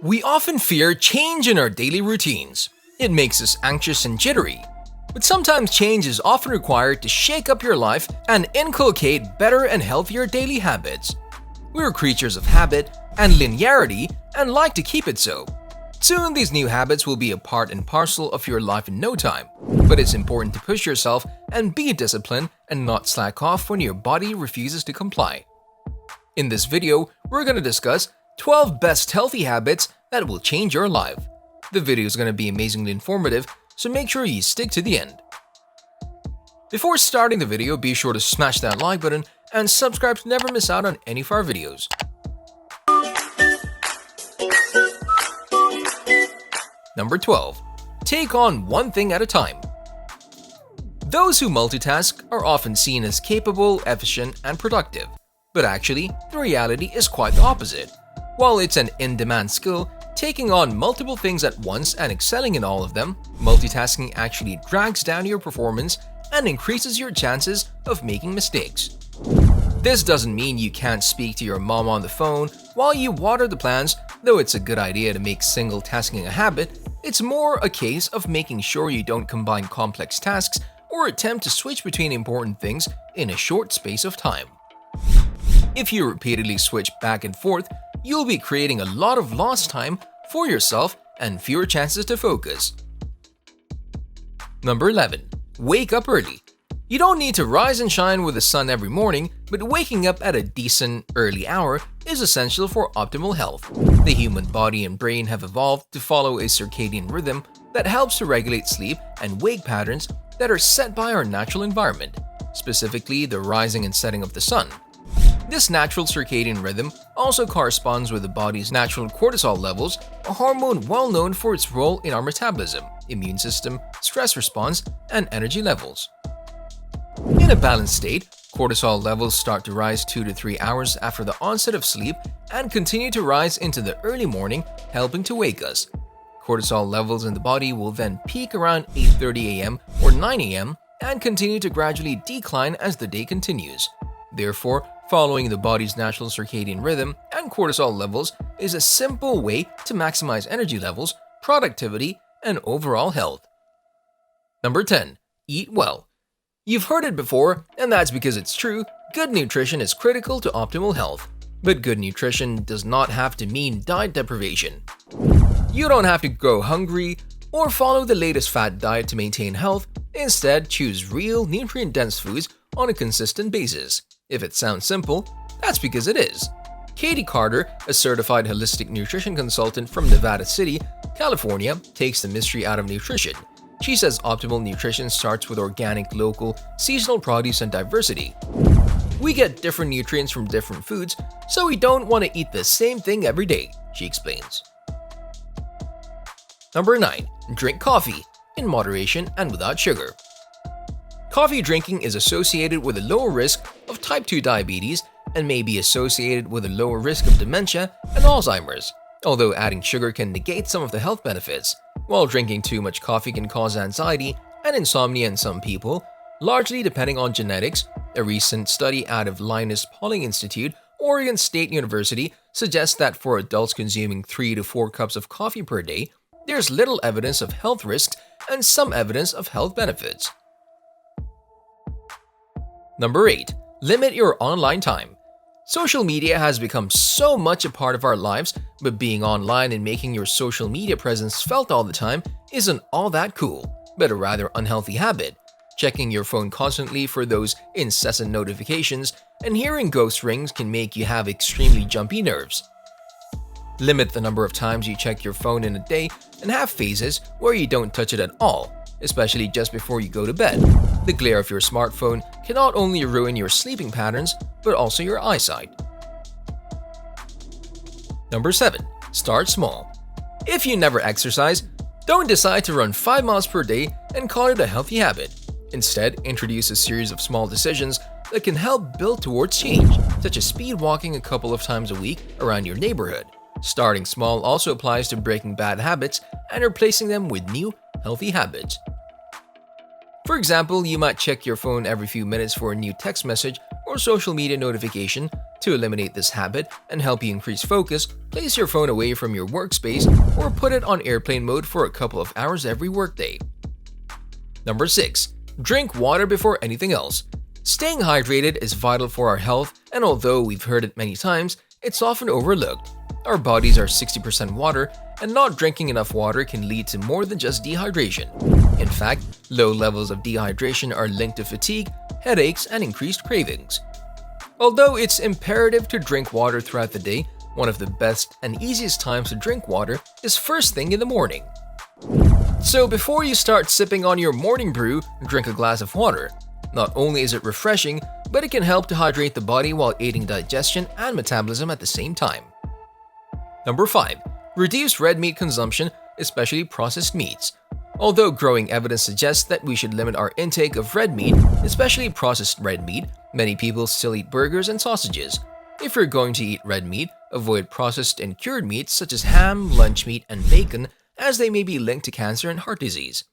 We often fear change in our daily routines. It makes us anxious and jittery. But sometimes change is often required to shake up your life and inculcate better and healthier daily habits. We're creatures of habit and linearity and like to keep it so. Soon these new habits will be a part and parcel of your life in no time, but it's important to push yourself and be disciplined and not slack off when your body refuses to comply. In this video, we're going to discuss 12 best healthy habits that will change your life. The video is going to be amazingly informative, so make sure you stick to the end. Before starting the video, be sure to smash that like button and subscribe to never miss out on any of our videos. Number 12. Take on one thing at a time. Those who multitask are often seen as capable, efficient, and productive. But actually, the reality is quite the opposite. While it's an in-demand skill, taking on multiple things at once and excelling in all of them, multitasking actually drags down your performance and increases your chances of making mistakes. This doesn't mean you can't speak to your mom on the phone while you water the plants, though it's a good idea to make single tasking a habit. It's more a case of making sure you don't combine complex tasks or attempt to switch between important things in a short space of time. If you repeatedly switch back and forth, you'll be creating a lot of lost time for yourself and fewer chances to focus. Number 11. Wake up early. You don't need to rise and shine with the sun every morning, but waking up at a decent early hour is essential for optimal health. The human body and brain have evolved to follow a circadian rhythm that helps to regulate sleep and wake patterns that are set by our natural environment, specifically the rising and setting of the sun. This natural circadian rhythm also corresponds with the body's natural cortisol levels, a hormone well known for its role in our metabolism, immune system, stress response, and energy levels. In a balanced state, cortisol levels start to rise 2 to 3 hours after the onset of sleep and continue to rise into the early morning, helping to wake us. Cortisol levels in the body will then peak around 8:30 a.m. or 9 a.m. and continue to gradually decline as the day continues. Therefore, following the body's natural circadian rhythm and cortisol levels is a simple way to maximize energy levels, productivity, and overall health. Number 10. Eat well. You've heard it before, and that's because it's true. Good nutrition is critical to optimal health. But good nutrition does not have to mean diet deprivation. You don't have to go hungry or follow the latest fad diet to maintain health. Instead, choose real, nutrient-dense foods on a consistent basis. If it sounds simple, that's because it is. Katie Carter, a certified holistic nutrition consultant from Nevada City, California, takes the mystery out of nutrition. She says optimal nutrition starts with organic, local, seasonal produce and diversity. We get different nutrients from different foods, so we don't want to eat the same thing every day, she explains. Number 9. Drink coffee, in moderation and without sugar. Coffee drinking is associated with a lower risk of type 2 diabetes and may be associated with a lower risk of dementia and Alzheimer's, although adding sugar can negate some of the health benefits. While drinking too much coffee can cause anxiety and insomnia in some people, largely depending on genetics, a recent study out of Linus Pauling Institute, Oregon State University, suggests that for adults consuming 3 to 4 cups of coffee per day, there's little evidence of health risks and some evidence of health benefits. Number 8. Limit your online time. Social media has become so much a part of our lives, but being online and making your social media presence felt all the time isn't all that cool, but a rather unhealthy habit. Checking your phone constantly for those incessant notifications and hearing ghost rings can make you have extremely jumpy nerves. Limit the number of times you check your phone in a day and have phases where you don't touch it at all, especially just before you go to bed. The glare of your smartphone can not only ruin your sleeping patterns, but also your eyesight. Number 7. Start small. If you never exercise, don't decide to run 5 miles per day and call it a healthy habit. Instead, introduce a series of small decisions that can help build towards change, such as speed walking a couple of times a week around your neighborhood. Starting small also applies to breaking bad habits and replacing them with new, healthy habits. For example, you might check your phone every few minutes for a new text message or social media notification, To eliminate this habit and help you increase focus, place your phone away from your workspace or put it on airplane mode for a couple of hours every workday. Number 6. Drink water before anything else. Staying hydrated is vital for our health, and although we've heard it many times, it's often overlooked. Our bodies are 60% water, and not drinking enough water can lead to more than just dehydration. In fact, low levels of dehydration are linked to fatigue, headaches, and increased cravings. Although it's imperative to drink water throughout the day, one of the best and easiest times to drink water is first thing in the morning. So before you start sipping on your morning brew, drink a glass of water. Not only is it refreshing, but it can help to hydrate the body while aiding digestion and metabolism at the same time. Number 5. Reduce red meat consumption, especially processed meats. Although growing evidence suggests that we should limit our intake of red meat, especially processed red meat, many people still eat burgers and sausages. If you're going to eat red meat, avoid processed and cured meats such as ham, lunch meat, and bacon, as they may be linked to cancer and heart disease.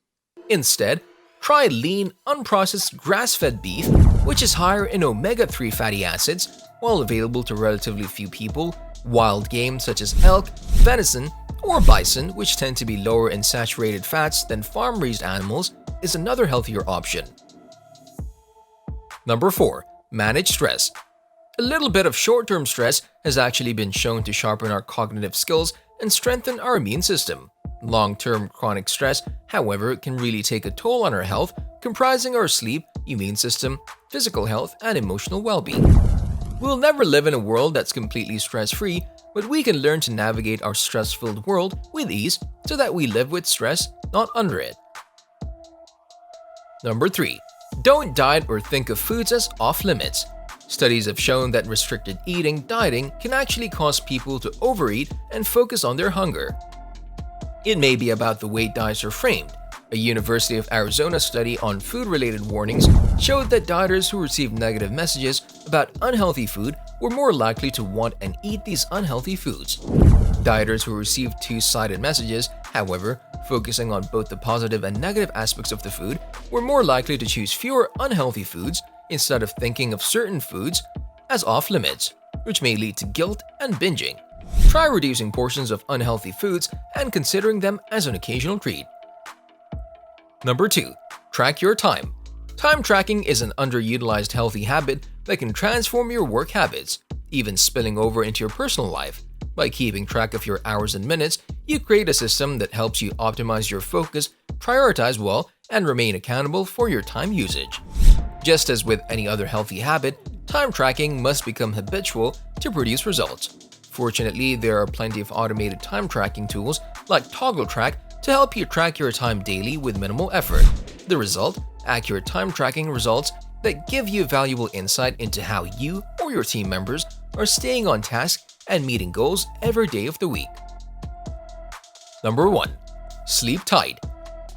Instead, try lean, unprocessed grass-fed beef, which is higher in omega-3 fatty acids, while available to relatively few people. Wild game such as elk, venison, or bison, which tend to be lower in saturated fats than farm-raised animals, is another healthier option. Number 4. Manage stress. A little bit of short-term stress has actually been shown to sharpen our cognitive skills and strengthen our immune system. Long-term chronic stress, however, can really take a toll on our health, comprising our sleep, immune system, physical health, and emotional well-being. We'll never live in a world that's completely stress-free, but we can learn to navigate our stress-filled world with ease so that we live with stress, not under it. Number 3. Don't diet or think of foods as off-limits. Studies have shown that restricted dieting can actually cause people to overeat and focus on their hunger. It may be about the way diets are framed. A University of Arizona study on food-related warnings showed that dieters who received negative messages about unhealthy food were more likely to want and eat these unhealthy foods. Dieters who received two-sided messages, however, focusing on both the positive and negative aspects of the food, were more likely to choose fewer unhealthy foods instead of thinking of certain foods as off-limits, which may lead to guilt and binging. Try reducing portions of unhealthy foods and considering them as an occasional treat. Number 2. Track your time. Time tracking is an underutilized healthy habit that can transform your work habits, even spilling over into your personal life. By keeping track of your hours and minutes, you create a system that helps you optimize your focus, prioritize well, and remain accountable for your time usage. Just as with any other healthy habit, time tracking must become habitual to produce results. Fortunately, there are plenty of automated time tracking tools like ToggleTrack to help you track your time daily with minimal effort. The result? Accurate time tracking results that give you valuable insight into how you or your team members are staying on task and meeting goals every day of the week. Number 1. Sleep tight.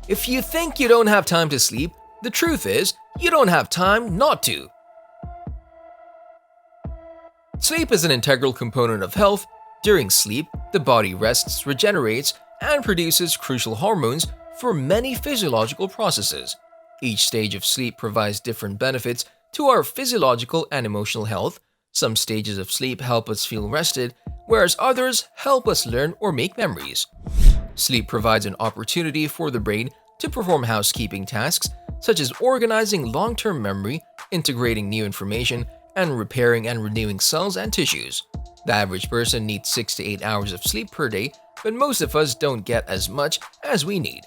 If you think you don't have time to sleep, the truth is, you don't have time not to. Sleep is an integral component of health. During sleep, the body rests, regenerates, and produces crucial hormones for many physiological processes. Each stage of sleep provides different benefits to our physiological and emotional health. Some stages of sleep help us feel rested, whereas others help us learn or make memories. Sleep provides an opportunity for the brain to perform housekeeping tasks such as organizing long-term memory, integrating new information, and repairing and renewing cells and tissues. The average person needs 6 to 8 hours of sleep per day, but most of us don't get as much as we need.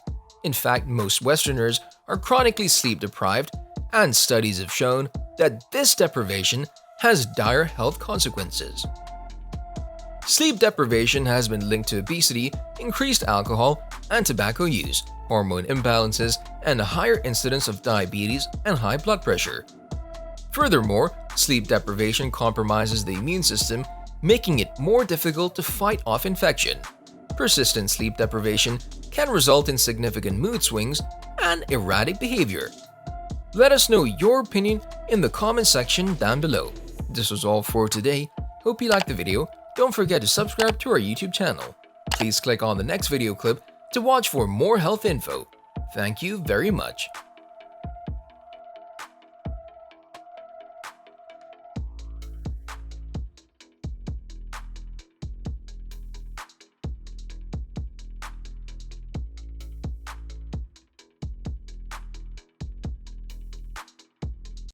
In fact, most Westerners are chronically sleep deprived, and studies have shown that this deprivation has dire health consequences. Sleep deprivation has been linked to obesity, increased alcohol and tobacco use, hormone imbalances, and a higher incidence of diabetes and high blood pressure. Furthermore, sleep deprivation compromises the immune system, making it more difficult to fight off infection. Persistent sleep deprivation can result in significant mood swings and erratic behavior. Let us know your opinion in the comment section down below. This was all for today. Hope you liked the video. Don't forget to subscribe to our YouTube channel. Please click on the next video clip to watch for more health info. Thank you very much.